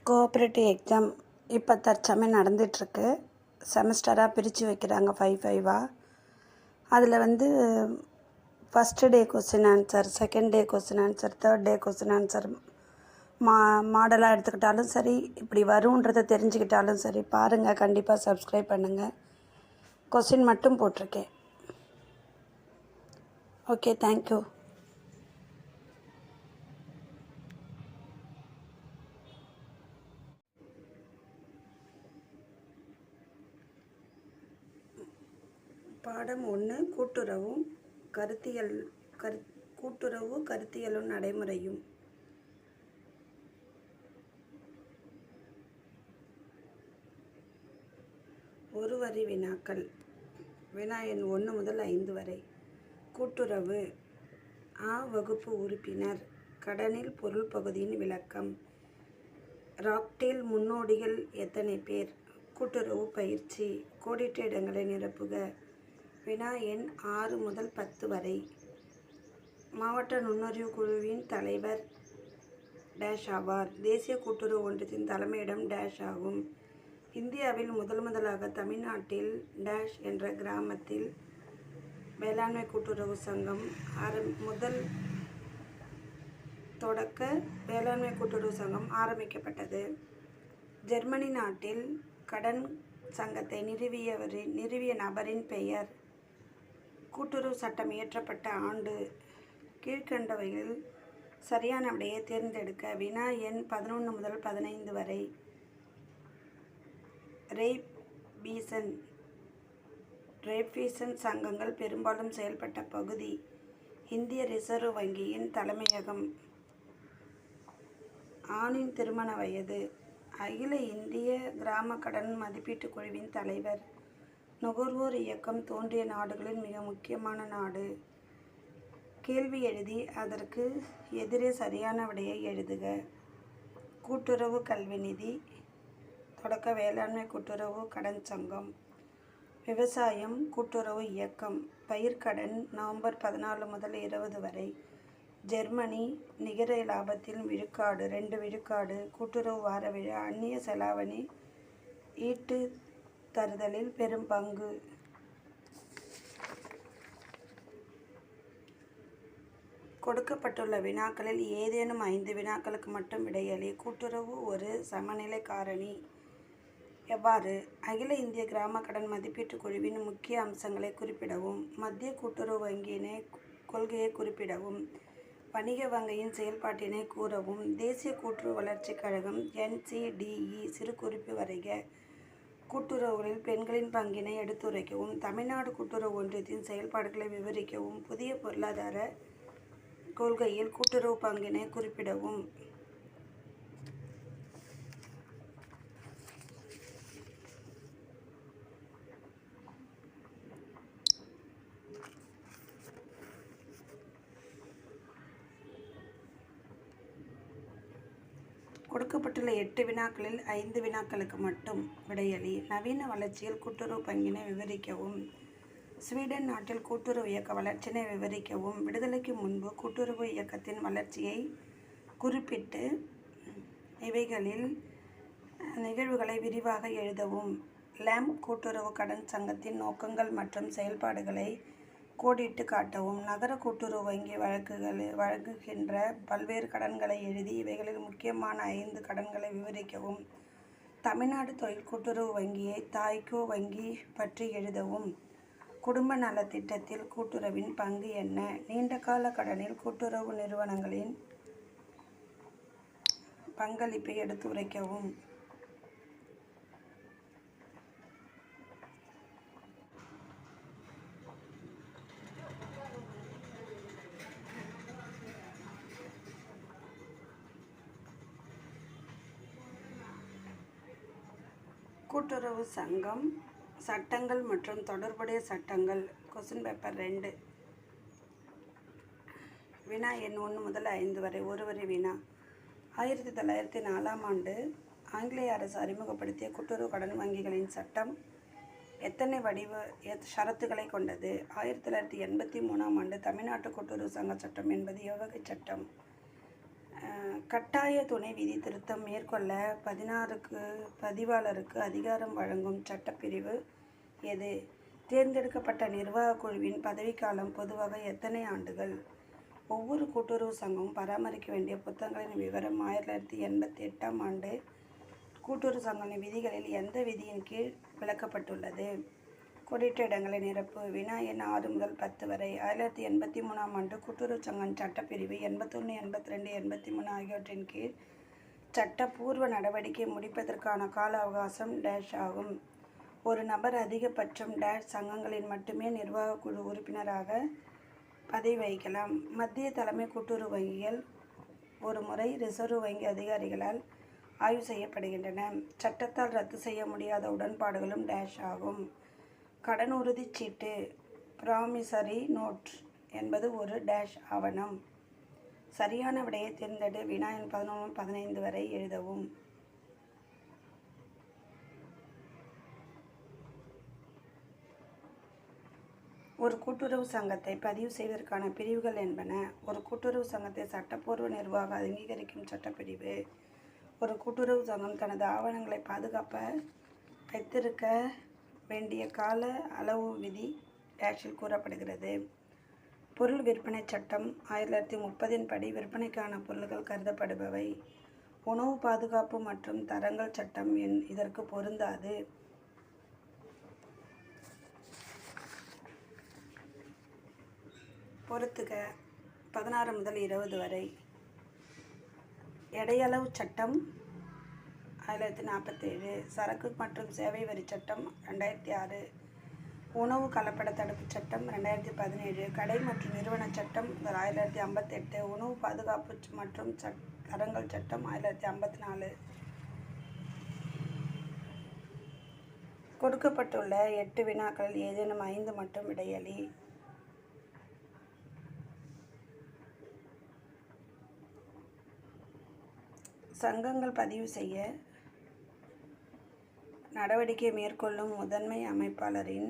Cooperative exam இப்போ தற்சமயம் நடந்துகிட்ருக்கு. செமஸ்டராக பிரித்து வைக்கிறாங்க 5 அதில் first day question answer, second day question answer, third day question answer மாடலாக எடுத்துக்கிட்டாலும் சரி, இப்படி வரும்ன்றதை தெரிஞ்சுக்கிட்டாலும் சரி, பாருங்கள். கண்டிப்பாக சப்ஸ்கிரைப் பண்ணுங்கள். கொஸ்டின் மட்டும் போட்டிருக்கேன். Okay, thank you. பாடம் 1 கூட்டுறவு கருத்தியலும் நடைமுறையும். ஒரு வரி வினாக்கள். வினா எண் 1 முதல் 5 வரை. கூட்டுறவு. ஆ வகுப்பு உறுப்பினர். கடனில் பொருள் பகுதியின் விளக்கம். ராக்டேல் முன்னோடிகள் எத்தனை பேர்? கூட்டுறவு பயிற்சி. கோடிட்ட இடங்களை நிரப்புக. வினா எண் 6 முதல் 10 வரை. மாவட்ட நுண்ணறிவு குழுவின் தலைவர் டேஷ் ஆவார். தேசிய கூட்டுறவு ஒன்றியத்தின் தலைமையிடம் டேஷ் ஆகும். இந்தியாவில் முதலாக தமிழ்நாட்டில் டேஷ் என்ற கிராமத்தில் வேளாண்மை கூட்டுறவு சங்கம் தொடக்க வேளாண்மை கூட்டுறவு சங்கம் ஆரம்பிக்கப்பட்டது. ஜெர்மனி நாட்டில் கடன் சங்கத்தை நிறுவிய நபரின் பெயர். கூட்டுறவு சட்டம் இயற்றப்பட்ட ஆண்டு. கீழ்கண்டவைகளில் சரியான விடையை தேர்ந்தெடுக்க. வினா எண் 11 முதல் 15 வரை. ரேப்ஃபீசன் சங்கங்கள் பெரும்பாலும் செயல்பட்ட பகுதி. இந்திய ரிசர்வ் வங்கியின் தலைமையகம். ஆணின் திருமண வயது. அகில இந்திய கிராம கடன் மதிப்பீட்டு குழுவின் தலைவர். நுகர்வோர் இயக்கம் தோன்றிய நாடுகளில் மிக முக்கியமான நாடு. கேள்வி எழுதி அதற்கு எதிரே சரியான விடையை எழுதுக. கூட்டுறவு கல்வி நிதி. தொடக்க வேளாண்மை கூட்டுறவு கடன் சங்கம். விவசாயம் கூட்டுறவு இயக்கம். பயிர்க்கடன் நவம்பர் 14 முதல் 20 வரை. ஜெர்மனி நிகர லாபத்தில் விழுக்காடு 2 விழுக்காடு. கூட்டுறவு வார விழா. அந்நிய செலாவணி ஈட்டு தருதலில் பெரும் பங்கு. கொடுக்கப்பட்டுள்ள வினாக்களில் ஏதேனும் 5 வினாக்களுக்கு மட்டும் விடையளி. கூட்டுறவு ஒரு சமநிலை காரணி. எவ்வாறு? அகில இந்திய கிராம கடன் மதிப்பீட்டு குழுவின் முக்கிய அம்சங்களை குறிப்பிடவும். மத்திய கூட்டுறவு வங்கியின் கொள்கையை குறிப்பிடவும். வணிக வங்கியின் செயல்பாட்டினை கூறவும். தேசிய கூட்டுறவு வளர்ச்சிக் கழகம் NCDE சிறு குறிப்பு வரைக. கூட்டுறவுகளில் பெண்களின் பங்கினை எடுத்துரைக்கவும். தமிழ்நாடு கூட்டுறவு ஒன்றியத்தின் செயல்பாடுகளை விவரிக்கவும். புதிய பொருளாதார கொள்கையில் கூட்டுறவு பங்கினை குறிப்பிடவும். கொடுக்கப்பட்டுள்ள 8 வினாக்களில் 5 வினாக்களுக்கு மட்டும் விடையளி. நவீன வளர்ச்சியில் கூட்டுறவு பங்கினை விவரிக்கவும். ஸ்வீடன் நாட்டில் கூட்டுறவு இயக்க வளர்ச்சியினை விவரிக்கவும். விடுதலைக்கு முன்பு கூட்டுறவு இயக்கத்தின் வளர்ச்சியை குறிப்பிட்டு இவைகளில் நிகழ்வுகளை விரிவாக எழுதவும். லேம்ப் கூட்டுறவு கடன் சங்கத்தின் நோக்கங்கள் மற்றும் செயல்பாடுகளை கோடிட்டு காட்டவும். நகர கூட்டுறவு வங்கி வழங்குகின்ற பல்வேறு கடன்களை எழுதி இவைகளில் முக்கியமான 5 கடன்களை விவரிக்கவும். தமிழ்நாடு தொழில் கூட்டுறவு வங்கியை தாய்கோ வங்கி பற்றி எழுதவும். குடும்ப நலத்திட்டத்தில் கூட்டுறவின் பங்கு என்ன? நீண்டகால கடனில் கூட்டுறவு நிறுவனங்களின் பங்களிப்பை எடுத்துரைக்கவும். கூட்டுறவு சங்கம் சட்டங்கள் மற்றும் தொடர்புடைய சட்டங்கள். Question paper 2. வினா எண் 1 முதல் 5 வரை. ஒரு வரி வினா. 1904 ஆண்டு ஆங்கிலேய அரசு அறிமுகப்படுத்திய கூட்டுறவு கடன் வங்கிகளின் சட்டம் எத்தனை ஷரத்துக்களை கொண்டது? 1983ஆம் ஆண்டு தமிழ்நாட்டு கூட்டுறவு சங்க சட்டம் என்பது எவ்வகை சட்டம்? கட்டாய துணை விதி திருத்தம் மேற்கொள்ள பதிவாளருக்கு அதிகாரம் வழங்கும் சட்டப்பிரிவு எது? தேர்ந்தெடுக்கப்பட்ட நிர்வாக குழுவின் பதவிக்காலம் பொதுவாக எத்தனை ஆண்டுகள்? ஒவ்வொரு கூட்டுறவு சங்கமும் பராமரிக்க வேண்டிய புத்தகங்களின் விவரம் 1988ஆம் ஆண்டு கூட்டுறவு சங்கங்களின் விதிகளில் எந்த விதியின் கீழ் விளக்கப்பட்டுள்ளது? கோடிட்ட இடங்களை நிரப்பு. வினா எண் 6 முதல் 10 வரை. 1983ஆம் ஆண்டு கூட்டுறவு சங்கம் சட்டப்பிரிவு 81, 82, 83 ஆகியவற்றின் கீழ் சட்டப்பூர்வ நடவடிக்கை முடிப்பதற்கான கால அவகாசம் டேஷ் ஆகும். ஒரு நபர் அதிகபட்சம் டேஷ் சங்கங்களில் மட்டுமே நிர்வாக குழு உறுப்பினராக பதவி வகிக்கலாம். மத்திய தலைமை கூட்டுறவு வங்கிகள் ஒரு முறை ரிசர்வ் வங்கி அதிகாரிகளால் ஆய்வு செய்யப்படுகின்றன. சட்டத்தால் ரத்து செய்ய முடியாத உடன்பாடுகளும் டேஷ் ஆகும். கடன் உறுதிச் சீட்டு ப்ராமிசரி நோட் என்பது ஒரு டேஷ் ஆவணம். சரியான விடையை தேர்ந்தெடு. வினா எண் 11, 15 வரை எழுதவும். ஒரு கூட்டுறவு சங்கத்தை பதிவு செய்வதற்கான பிரிவுகள் என்பன. ஒரு கூட்டுறவு சங்கத்தை சட்டப்பூர்வ நிர்வாக அங்கீகரிக்கும் சட்டப்பிரிவு. ஒரு கூட்டுறவு சங்கம் தனது ஆவணங்களை பாதுகாப்ப வைத்திருக்க வேண்டிய கால அளவு விதி டேஷில் கூறப்படுகிறது. பொருள் விற்பனை சட்டம் 1930இன் படி விற்பனைக்கான பொருள்கள் கருதப்படுபவை. உணவு பாதுகாப்பு மற்றும் தரங்கள் சட்டம் இதற்கு பொருந்தாது. பொறுத்துக 16 முதல் 20 வரை. எடையளவு சட்டம் 1947. சரக்கு மற்றும் சேவை வரி சட்டம் 2006. உணவு கலப்பட தடுப்பு சட்டம் 2017. கடை மற்றும் நிறுவன சட்டம் 1958. உணவு பாதுகாப்பு மற்றும் தரங்கள் சட்டம் 1954. கொடுக்கப்பட்டுள்ள 8 வினாக்களில் ஏதேனும் 5 மட்டும் விடையளி. சங்கங்கள் பதிவு செய்ய நடவடிக்கை மேற்கொள்ளும் முதன்மை அமைப்பாளரின்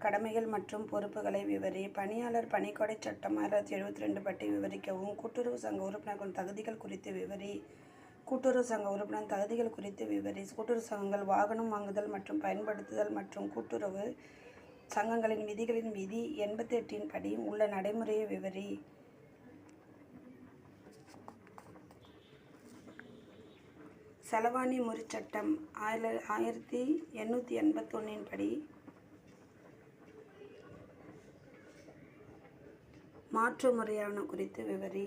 கடமைகள் மற்றும் பொறுப்புகளை விவரி. பணியாளர் பணிக்கொடை சட்டம் 1972 பற்றி விவரிக்கவும். கூட்டுறவு சங்க உறுப்பினர்களின் தகுதிகள் குறித்து விவரி. கூட்டுறவு சங்க உறுப்பினர் தகுதிகள் குறித்து விவரி. கூட்டுறவு சங்கங்கள் வாகனம் வாங்குதல் மற்றும் பயன்படுத்துதல் மற்றும் கூட்டுறவு சங்கங்களின் விதிகளின் விதி 88இன் படி உள்ள நடைமுறையை விவரி. செலவாணி முறி சட்டம் 1881இன் படி மாற்று முறையான குறித்து விவரி.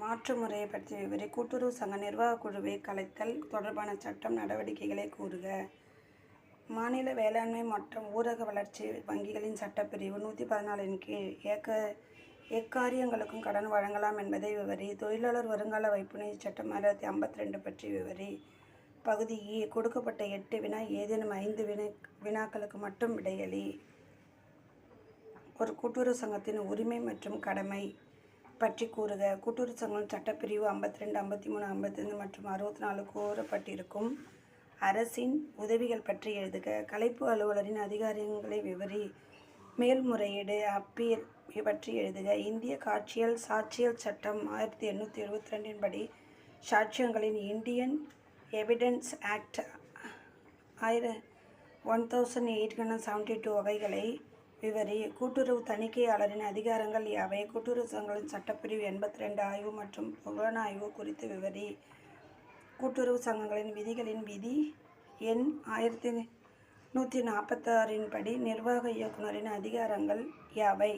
மாற்று முறையை பற்றி விவரி. கூட்டுறவு சங்க நிர்வாக குழுவை கலைத்தல் தொடர்பான சட்டம் நடவடிக்கைகளை கூறுக. மாநில வேளாண்மை மற்றும் ஊரக வளர்ச்சி வங்கிகளின் சட்டப்பிரிவு 114இன் கீழ் எக்காரியங்களுக்கும் கடன் வழங்கலாம் என்பதை விவரி. தொழிலாளர் வருங்கால வைப்பு நிதி சட்டம் 1952 பற்றி விவரி. பகுதி E. கொடுக்கப்பட்ட 8 வினா ஏதேனும் 5 வினாக்களுக்கு மட்டும் விடையளி. ஒரு கூட்டுறவு சங்கத்தின் உரிமை மற்றும் கடமை பற்றி கூறுக. கூட்டுறவு சங்கம் சட்டப்பிரிவு 52, 53, 55 மற்றும் 64 கூறப்பட்டிருக்கும் அரசின் உதவிகள் பற்றி எழுதுக. கலைப்பு அலுவலரின் அதிகாரங்களை விவரி. மேல்முறையீடு அப்பீல் பற்றி எழுதுக. இந்திய சாட்சியல் சட்டம் 1872இன் படி சாட்சியங்களின் இந்தியன் எவிடன்ஸ் ஆக்ட் 1872 வகைகளை விவரி. கூட்டுறவு தணிக்கையாளரின் அதிகாரங்கள் யாவை? கூட்டுறவு சங்கங்களின் சட்டப்பிரிவு 82 ஆய்வு மற்றும் புலனாய்வு குறித்து விவரி. கூட்டுறவு சங்கங்களின் விதிகளின் விதி எண் 1146இன் படி நிர்வாக இயக்குநரின் அதிகாரங்கள் யாவை?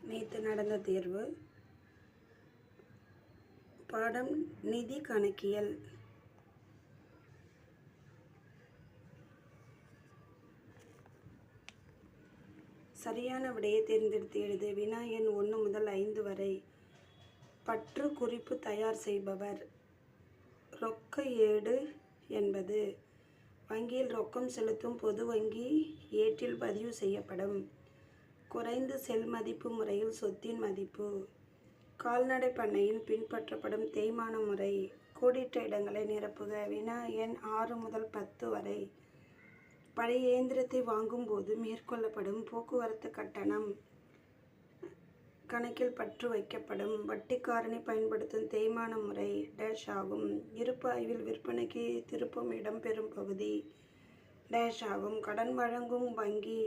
நேற்று நடந்த தேர்வு. பாடம் நிதி கணக்கியல். சரியான விடையை தேர்ந்தெடுத்து எழுது. வினா எண் 1 முதல் 5 வரை. பற்று குறிப்பு தயார் செய்பவர் ரொக்க ஏடு என்பது வங்கியில் ரொக்கம் செலுத்தும் பொது வங்கி ஏட்டில் பதிவு செய்யப்படும் குறைந்த செல் மதிப்பு முறையில் சொத்தின் மதிப்பு. கால்நடை பண்ணையில் பின்பற்றப்படும் தேய்மான முறை. கோடிட்ட இடங்களை நிரப்புக. வினா எண் 6 முதல் 10 வரை. பழைய இயந்திரத்தை வாங்கும்போது மேற்கொள்ளப்படும் போக்குவரத்து கட்டணம் கணக்கில் பற்று வைக்கப்படும். வட்டி காரணி பயன்படுத்தும் தேய்மான முறை டேஷ் ஆகும். இருப்பு ஆய்வில் விற்பனைக்கு திருப்பும் இடம்பெறும் பகுதி டேஷ் ஆகும். கடன் வழங்கும் வங்கி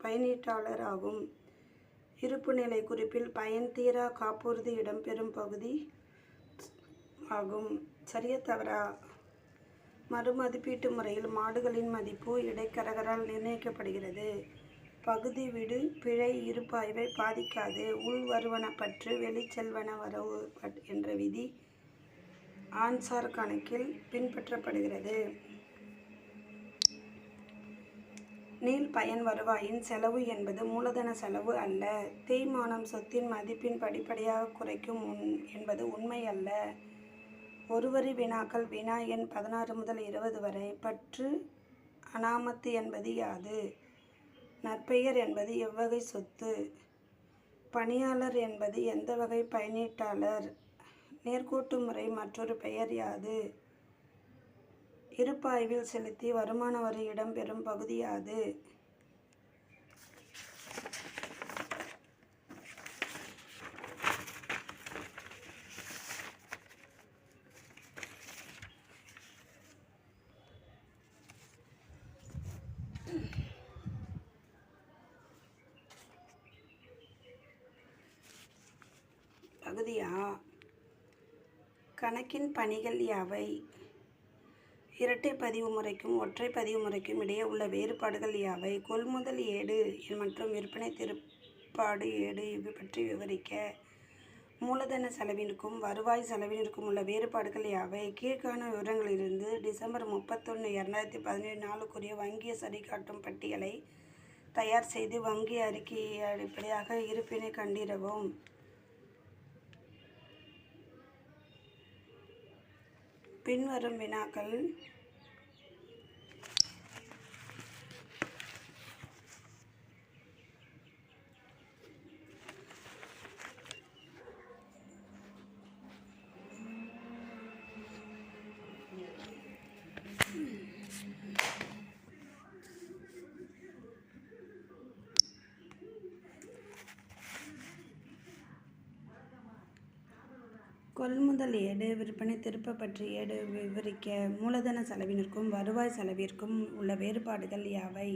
பயனீட்டாளர் ஆகும். இருப்பு நிலை குறிப்பில் பயன் தீரா காப்புறுதி இடம்பெறும் பகுதி ஆகும். சரியா தவறா? மறுமதிப்பீட்டு முறையில் மாடுகளின் மதிப்பு இடைத்தரகரால் நிர்ணயிக்கப்படுகிறது. பகுதி விடு பிழை இருப்பாய்வை பாதிக்காது. உள் வருவன பற்று வெளிச்செல்வன வரவு என்ற விதி ஆன்சார் கணக்கில் பின்பற்றப்படுகிறது. நீள் பயன் வருவாயின் செலவு என்பது மூலதன செலவு அல்ல. தேய்மானம் சொத்தின் மதிப்பின் படிப்படியாக குறைக்கும் என்பது உண்மை அல்ல. ஒருவரி வினாக்கள். வினா எண் 16 முதல் 20 வரை. பற்று அனாமத்து என்பது யாது? நற்பெயர் என்பது எவ்வகை சொத்து? பணியாளர் என்பது எந்த வகை பயனீட்டாளர்? நேர்கோட்டு முறை மற்றொரு பெயர் யாது? இருப்பாய்வில் செலுத்தி வருமான வரி இடம்பெறும் பகுதி யாது? பகுதி ஆ. கணக்கின் பணிகள் யாவை? இரட்டை பதிவு முறைக்கும் ஒற்றை பதிவு முறைக்கும் இடையே உள்ள வேறுபாடுகள் யாவை? கொள்முதல் ஏடு மற்றும் விற்பனை திருப்பாடு ஏடு இவை பற்றி விவரிக்க. மூலதன செலவினுக்கும் வருவாய் செலவினிற்கும் உள்ள வேறுபாடுகள் யாவை? கீழ்காண விவரங்களிலிருந்து டிசம்பர் 31, 2017 நாளுக்குரிய வங்கி சரிகாட்டும் பட்டியலை தயார் செய்து வங்கி அறிக்கையை அடிப்படையாக இருப்பினை கண்டிடவும். பின்வரும் வினாக்கள் கொள்முதல் ஏடு விற்பனை திருப்ப பற்றிய ஏடு விவரிக்க. மூலதன செலவினருக்கும் வருவாய் செலவிற்கும் உள்ள வேறுபாடுகள் யாவை?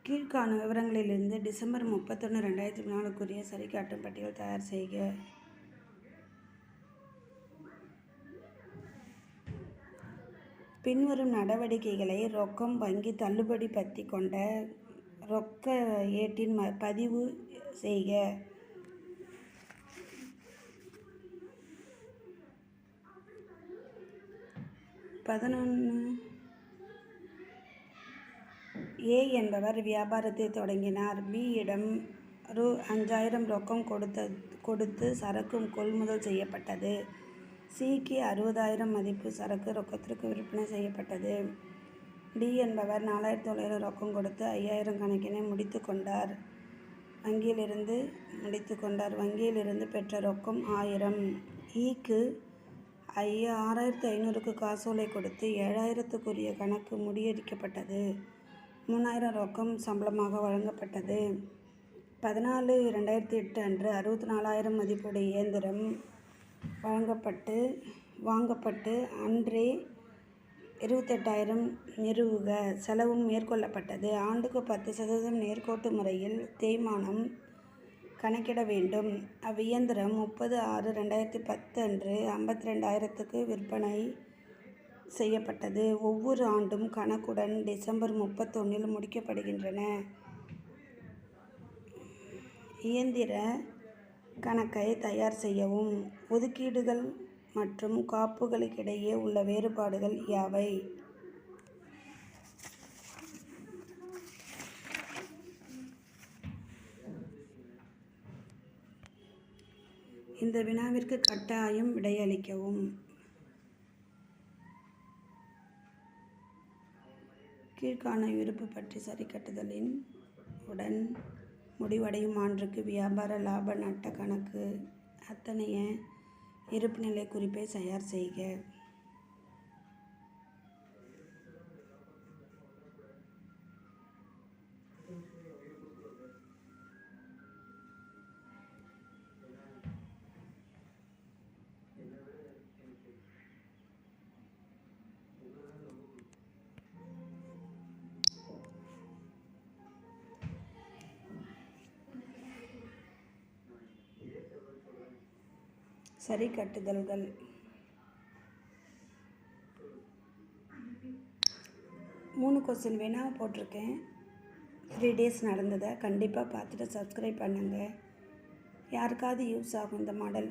கீழ்காணும் விவரங்களிலிருந்து டிசம்பர் 31, 2014 சரிகாட்டும் பட்டியல் தயார் செய்க. பின்வரும் நடவடிக்கைகளை ரொக்கம் வங்கி தள்ளுபடி பத்தி கொண்ட ரொக்க ஏட்டின் பதிவு செய்க. 11. ஏ என்பவர் வியாபாரத்தை தொடங்கினார். பி இடம் ரூ.5000 ரொக்கம் கொடுத்து சரக்கு கொள்முதல் செய்யப்பட்டது. சிக்கு 60,000 மதிப்பு சரக்கு ரொக்கத்திற்கு விற்பனை செய்யப்பட்டது. டி என்பவர் 4,900 ரொக்கம் கொடுத்து 5,000 கணக்கினை முடித்து கொண்டார். வங்கியிலிருந்து பெற்ற ரொக்கம் 1000. ஈக்கு 6,500க்கு காசோலை கொடுத்து 7,000க்குரிய கணக்கு முடியடிக்கப்பட்டது. 3,000 ரொக்கம் சம்பளமாக வழங்கப்பட்டது. 14/2008 அன்று 64,000 மதிப்புடைய இயந்திரம் வாங்கப்பட்டு அன்றே 28,000 நிறுவுக செலவும் மேற்கொள்ளப்பட்டது. ஆண்டுக்கு 10% நேர்கோட்டு முறையில் தேய்மானம் கணக்கிட வேண்டும். அவ்வியந்திரம் 30/6/2010 அன்று 52,000க்கு விற்பனை செய்யப்பட்டது. ஒவ்வொரு ஆண்டும் கணக்குடன் டிசம்பர் 31 முடிக்கப்படுகின்றன. இயந்திர கணக்கை தயார் செய்யவும். ஒதுக்கீடுகள் மற்றும் காப்புகளுக்கிடையே உள்ள வேறுபாடுகள் யாவை? இந்த வினாவிற்கு கட்டாயம் விடையளிக்கவும். கீழ்காணும் இருப்பு பற்றி சரி கட்டுதலின் உடன் முடிவடையும் ஆண்டுக்கு வியாபார லாப நட்ட கணக்கு அத்தனைய இருப்புநிலை குறிப்பை தயார் செய்க. சரி கட்டுதல்கள். 3 கொஸ்டின் வினா போட்டிருக்கேன். 3 days நடந்ததை கண்டிப்பாக பார்த்துட்டு சப்ஸ்கிரைப் பண்ணுங்கள். யாருக்காவது யூஸ் ஆகும் இந்த மாடல்.